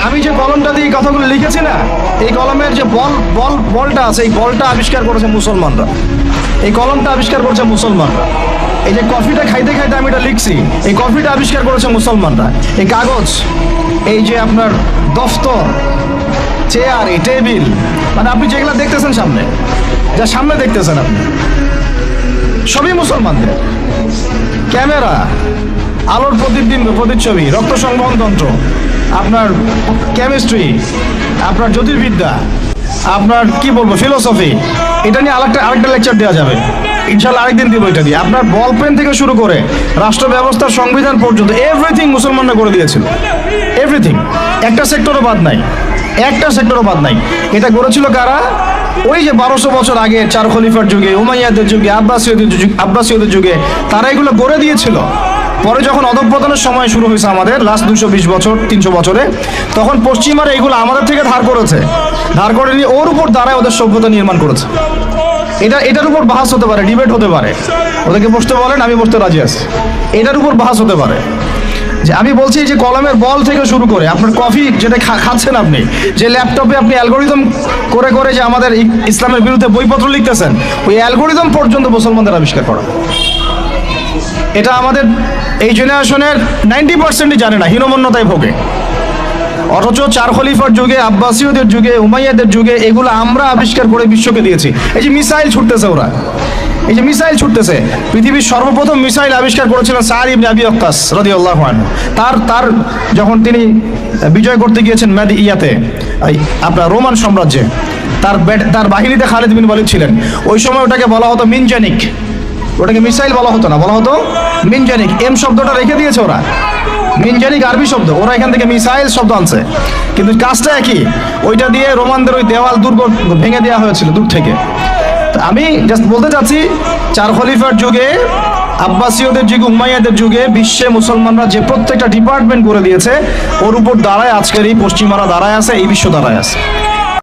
আমি যে কলমটা দিয়ে কথাগুলো লিখেছি না, এই কলমের যে বলটা আছে, এই বলটা আবিষ্কার করেছে মুসলমানরা। এই কলমটা আবিষ্কার করেছে মুসলমানরা। এই যে কফিটা খাইতে খাইতে আমি এটা লিখছি, এই কফিটা আবিষ্কার করেছে মুসলমানরা। এই কাগজ, এই যে আপনার দফতর, চেয়ার, এই টেবিল, মানে আপনি যেগুলা দেখতেছেন সামনে, যা সামনে দেখতেছেন আপনি, সবই মুসলমানদের। ক্যামেরা, আলোর প্রতিচ্ছবি, রক্ত সংবহন তন্ত্র, আপনার কেমিস্ট্রি, আপনার জ্যোতির্বিদ্যা, আপনার কি বলবো ফিলোসফি, এটা নিয়ে আরেকটা লেকচার দেওয়া যাবে ইনশাল্লাহ, আরেকদিন দিব এটা দিয়ে। আপনার বল পেন থেকে শুরু করে রাষ্ট্র ব্যবস্থার সংবিধান পর্যন্ত এভরিথিং মুসলমানরা করে দিয়েছিল, এভরিথিং। একটা সেক্টরও বাদ নাই, একটা সেক্টরও বাদ নাই। এটা করেছিল কারা? ওই যে 1200 বছর আগে চার খলিফার যুগে, উমাইয়াদের যুগে, আব্বাসীয়দের যুগে তারা এগুলো করে দিয়েছিল। পরে যখন অধঃপতনের সময় শুরু হয়েছে আমাদের লাস্ট 220 বছর 300 বছরে, তখন পশ্চিমারা এগুলো আমাদের থেকে ধার করেছে, ধার করে নিয়ে ওর উপর দ্বারাই ওদের সভ্যতা নির্মাণ করেছে। এটার উপর বাহাস হতে পারে, ডিবেট হতে পারে। ওদেরকে বসতে বলেন, আমি বসতে রাজি আছি। এটার উপর বাহাস হতে পারে যে আমি বলছি যে কলমের বল থেকে শুরু করে আপনার কফি যেটা খাচ্ছেন আপনি, যে ল্যাপটপে আপনি অ্যালগোরিদম করে করে যে আমাদের ইসলামের বিরুদ্ধে বইপত্র লিখতেছেন, ওই অ্যালগোরিদম পর্যন্ত মুসলমানদের আবিষ্কার করা। এটা আমাদের এই জেনারেশনের 90%ই জানে না, হীনমন্যতায় ভোগে। অথচ চার খলিফার যুগে, আব্বাসীয়দের যুগে, উমাইয়াদের যুগে এগুলো আমরা আবিষ্কার করে বিশ্বকে দিয়েছি। এই যে মিসাইল ছুটতেছে ওরা, এই যে মিসাইল ছুটতেছে, পৃথিবীর সর্বপ্রথম মিসাইল আবিষ্কার করেছিলেন সাদ ইবনে আবি ওয়াক্কাস রাদিয়াল্লাহু আনহু। তার যখন তিনি বিজয় করতে গিয়েছেন ইয়াতে, আপনার রোমান সাম্রাজ্যে, তার বাহিনীতে খালিদ বিন ওয়ালিদ ছিলেন। ওই সময় ওটাকে বলা হতো মিনজানিক, ওটাকে মিসাইল বলা হতো না, বলা হতো মিনজানিক। এম শব্দটা রেখে দিয়েছে ওরা, মিনজানিক আরবি শব্দ, ওরা এখান থেকে মিসাইল শব্দ আনছে, কিন্তু কাজটা একই। ওইটা দিয়ে রোমানদের ওই দেওয়াল দুর্গ ভেঙে দেওয়া হয়েছিল দূর থেকে। আমি জাস্ট বলতে চাচ্ছি, চার খলিফার যুগে, আব্বাসীয়দের যুগে, উমাইয়াদের যুগে বিশ্বে মুসলমানরা যে প্রত্যেকটা ডিপার্টমেন্ট করে দিয়েছে, ওর উপর দাঁড়ায় আজকের এই পশ্চিমারা দাঁড়ায় আছে, এই বিশ্ব দাঁড়ায় আছে।